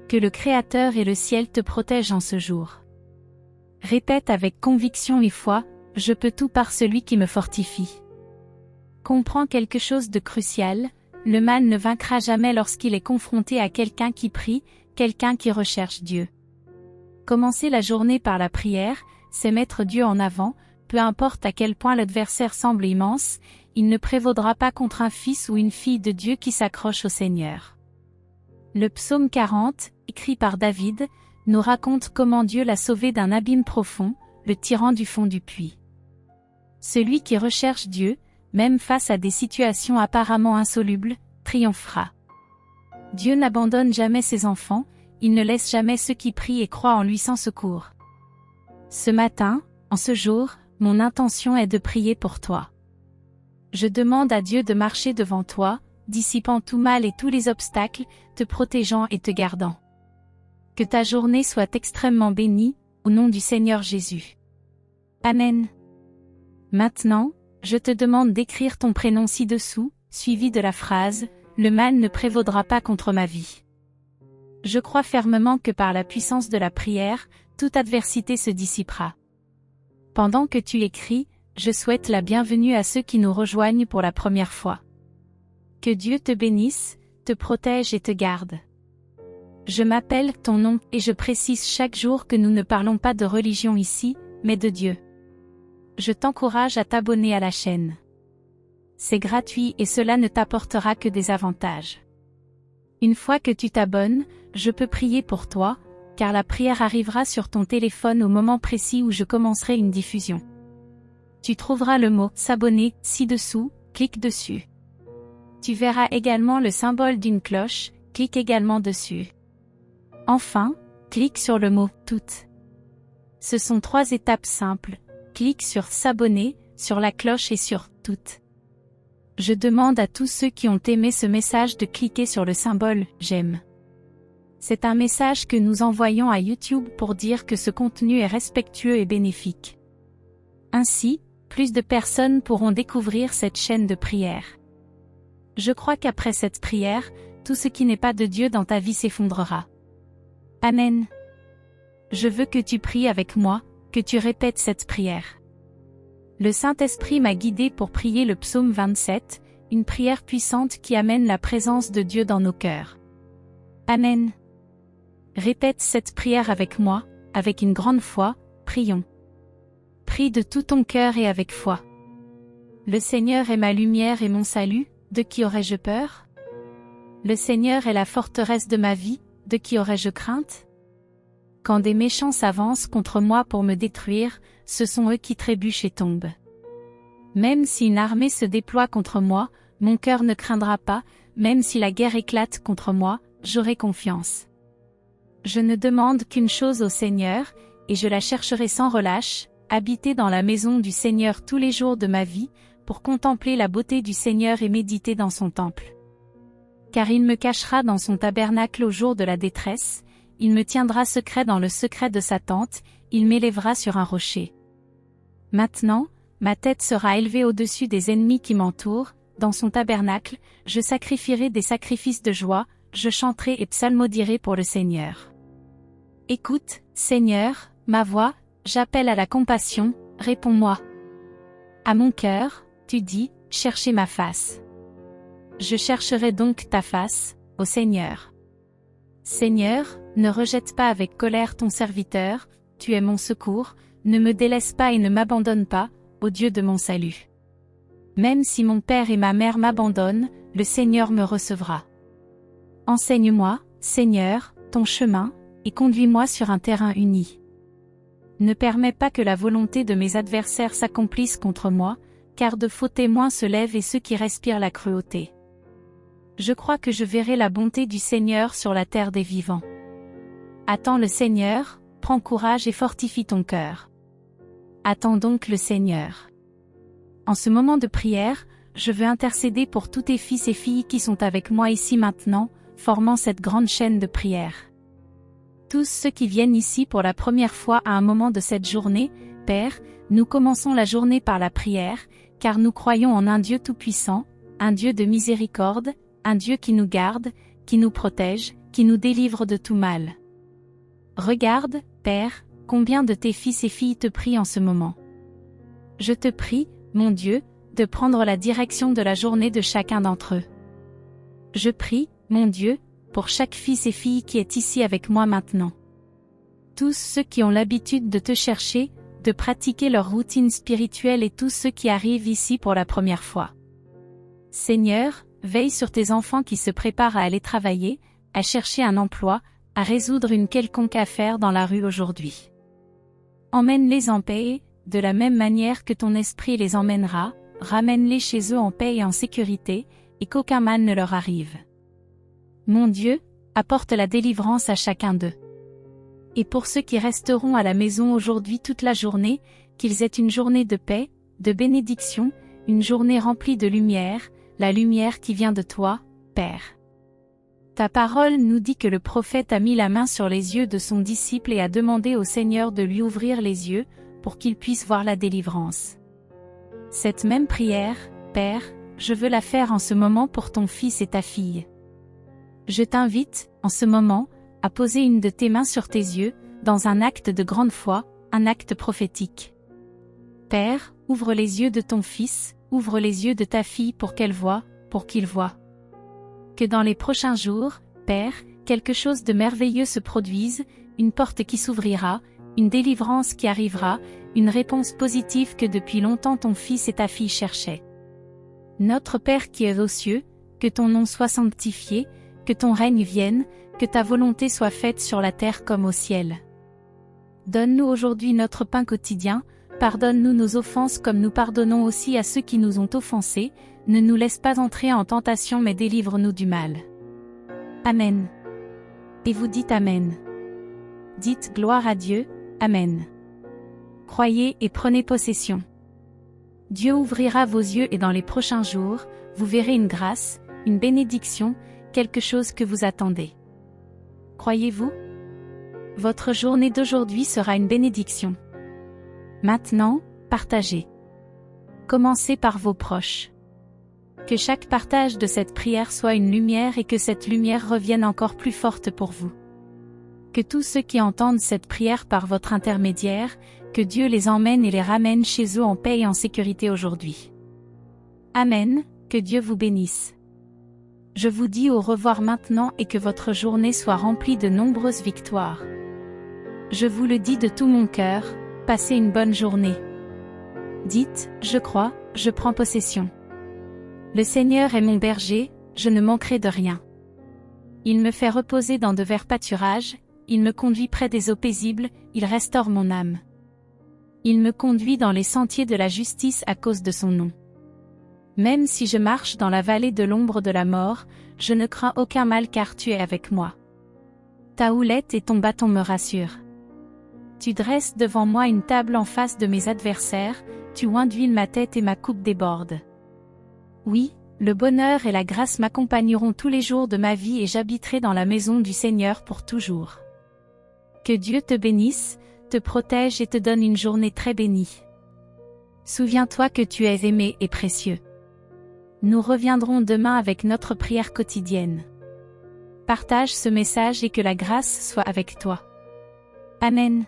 Que le Créateur et le ciel te protègent en ce jour. Répète avec conviction et foi, je peux tout par celui qui me fortifie. Comprends quelque chose de crucial, le mal ne vaincra jamais lorsqu'il est confronté à quelqu'un qui prie, quelqu'un qui recherche Dieu. Commencer la journée par la prière, c'est mettre Dieu en avant, peu importe à quel point l'adversaire semble immense, il ne prévaudra pas contre un fils ou une fille de Dieu qui s'accroche au Seigneur. Le psaume 40, écrit par David, nous raconte comment Dieu l'a sauvé d'un abîme profond, le tirant du fond du puits. Celui qui recherche Dieu, même face à des situations apparemment insolubles, triomphera. Dieu n'abandonne jamais ses enfants, il ne laisse jamais ceux qui prient et croient en lui sans secours. Ce matin, en ce jour, mon intention est de prier pour toi. Je demande à Dieu de marcher devant toi, dissipant tout mal et tous les obstacles, te protégeant et te gardant. Que ta journée soit extrêmement bénie, au nom du Seigneur Jésus. Amen. Maintenant, je te demande d'écrire ton prénom ci-dessous, suivi de la phrase « Le mal ne prévaudra pas contre ma vie ». Je crois fermement que par la puissance de la prière, toute adversité se dissipera. Pendant que tu écris, je souhaite la bienvenue à ceux qui nous rejoignent pour la première fois. Que Dieu te bénisse, te protège et te garde. Je m'appelle ton nom et je précise chaque jour que nous ne parlons pas de religion ici, mais de Dieu. Je t'encourage à t'abonner à la chaîne. C'est gratuit et cela ne t'apportera que des avantages. Une fois que tu t'abonnes, je peux prier pour toi, car la prière arrivera sur ton téléphone au moment précis où je commencerai une diffusion. Tu trouveras le mot « s'abonner » ci-dessous, clique dessus. Tu verras également le symbole d'une cloche, clique également dessus. Enfin, clique sur le mot « toutes ». Ce sont 3 étapes simples, clique sur « s'abonner », sur la cloche et sur « toutes ». Je demande à tous ceux qui ont aimé ce message de cliquer sur le symbole « j'aime ». C'est un message que nous envoyons à YouTube pour dire que ce contenu est respectueux et bénéfique. Ainsi, plus de personnes pourront découvrir cette chaîne de prière. Je crois qu'après cette prière, tout ce qui n'est pas de Dieu dans ta vie s'effondrera. Amen. Je veux que tu pries avec moi, que tu répètes cette prière. Le Saint-Esprit m'a guidé pour prier le psaume 27, une prière puissante qui amène la présence de Dieu dans nos cœurs. Amen. Répète cette prière avec moi, avec une grande foi, prions. Prie de tout ton cœur et avec foi. Le Seigneur est ma lumière et mon salut, de qui aurais-je peur? Le Seigneur est la forteresse de ma vie, de qui aurais-je crainte? Quand des méchants s'avancent contre moi pour me détruire, ce sont eux qui trébuchent et tombent. Même si une armée se déploie contre moi, mon cœur ne craindra pas, même si la guerre éclate contre moi, j'aurai confiance. Je ne demande qu'une chose au Seigneur, et je la chercherai sans relâche, habiter dans la maison du Seigneur tous les jours de ma vie, pour contempler la beauté du Seigneur et méditer dans son temple. Car il me cachera dans son tabernacle au jour de la détresse, il me tiendra secret dans le secret de sa tente, il m'élèvera sur un rocher. Maintenant, ma tête sera élevée au-dessus des ennemis qui m'entourent, dans son tabernacle, je sacrifierai des sacrifices de joie, je chanterai et psalmodierai pour le Seigneur. Écoute, Seigneur, ma voix, j'appelle à la compassion, réponds-moi. À mon cœur, tu dis, cherchez ma face. Je chercherai donc ta face, ô Seigneur. Seigneur, ne rejette pas avec colère ton serviteur, tu es mon secours, ne me délaisse pas et ne m'abandonne pas, ô Dieu de mon salut. Même si mon père et ma mère m'abandonnent, le Seigneur me recevra. Enseigne-moi, Seigneur, ton chemin, et conduis-moi sur un terrain uni. Ne permets pas que la volonté de mes adversaires s'accomplisse contre moi, car de faux témoins se lèvent et ceux qui respirent la cruauté. Je crois que je verrai la bonté du Seigneur sur la terre des vivants. Attends le Seigneur, prends courage et fortifie ton cœur. Attends donc le Seigneur. En ce moment de prière, je veux intercéder pour tous tes fils et filles qui sont avec moi ici maintenant, formant cette grande chaîne de prière. Tous ceux qui viennent ici pour la première fois à un moment de cette journée, Père, nous commençons la journée par la prière, car nous croyons en un Dieu tout-puissant, un Dieu de miséricorde, un Dieu qui nous garde, qui nous protège, qui nous délivre de tout mal. Regarde, Père, combien de tes fils et filles te prient en ce moment. Je te prie, mon Dieu, de prendre la direction de la journée de chacun d'entre eux. Je prie, mon Dieu, pour chaque fils et fille qui est ici avec moi maintenant. Tous ceux qui ont l'habitude de te chercher, de pratiquer leur routine spirituelle et tous ceux qui arrivent ici pour la première fois. Seigneur, veille sur tes enfants qui se préparent à aller travailler, à chercher un emploi, à résoudre une quelconque affaire dans la rue aujourd'hui. Emmène-les en paix, de la même manière que ton esprit les emmènera, ramène-les chez eux en paix et en sécurité, et qu'aucun mal ne leur arrive. Mon Dieu, apporte la délivrance à chacun d'eux. Et pour ceux qui resteront à la maison aujourd'hui toute la journée, qu'ils aient une journée de paix, de bénédiction, une journée remplie de lumière, la lumière qui vient de toi, Père. Ta parole nous dit que le prophète a mis la main sur les yeux de son disciple et a demandé au Seigneur de lui ouvrir les yeux, pour qu'il puisse voir la délivrance. Cette même prière, Père, je veux la faire en ce moment pour ton fils et ta fille. Je t'invite, en ce moment, à poser une de tes mains sur tes yeux, dans un acte de grande foi, un acte prophétique. Père, ouvre les yeux de ton fils, ouvre les yeux de ta fille pour qu'elle voie, pour qu'il voie. Que dans les prochains jours, Père, quelque chose de merveilleux se produise, une porte qui s'ouvrira, une délivrance qui arrivera, une réponse positive que depuis longtemps ton fils et ta fille cherchaient. Notre Père qui es aux cieux, que ton nom soit sanctifié, que ton règne vienne, que ta volonté soit faite sur la terre comme au ciel. Donne-nous aujourd'hui notre pain quotidien, pardonne-nous nos offenses comme nous pardonnons aussi à ceux qui nous ont offensés, ne nous laisse pas entrer en tentation mais délivre-nous du mal. Amen. Et vous dites Amen. Dites gloire à Dieu, Amen. Croyez et prenez possession. Dieu ouvrira vos yeux et dans les prochains jours, vous verrez une grâce, une bénédiction, quelque chose que vous attendez. Croyez-vous? Votre journée d'aujourd'hui sera une bénédiction. Maintenant, partagez. Commencez par vos proches. Que chaque partage de cette prière soit une lumière et que cette lumière revienne encore plus forte pour vous. Que tous ceux qui entendent cette prière par votre intermédiaire, que Dieu les emmène et les ramène chez eux en paix et en sécurité aujourd'hui. Amen, que Dieu vous bénisse. Je vous dis au revoir maintenant et que votre journée soit remplie de nombreuses victoires. Je vous le dis de tout mon cœur, passez une bonne journée. Dites, je crois, je prends possession. Le Seigneur est mon berger, je ne manquerai de rien. Il me fait reposer dans de verts pâturages, il me conduit près des eaux paisibles, il restaure mon âme. Il me conduit dans les sentiers de la justice à cause de son nom. Même si je marche dans la vallée de l'ombre de la mort, je ne crains aucun mal car tu es avec moi. Ta houlette et ton bâton me rassurent. Tu dresses devant moi une table en face de mes adversaires, tu oins d'huile ma tête et ma coupe déborde. Oui, le bonheur et la grâce m'accompagneront tous les jours de ma vie et j'habiterai dans la maison du Seigneur pour toujours. Que Dieu te bénisse, te protège et te donne une journée très bénie. Souviens-toi que tu es aimé et précieux. Nous reviendrons demain avec notre prière quotidienne. Partage ce message et que la grâce soit avec toi. Amen.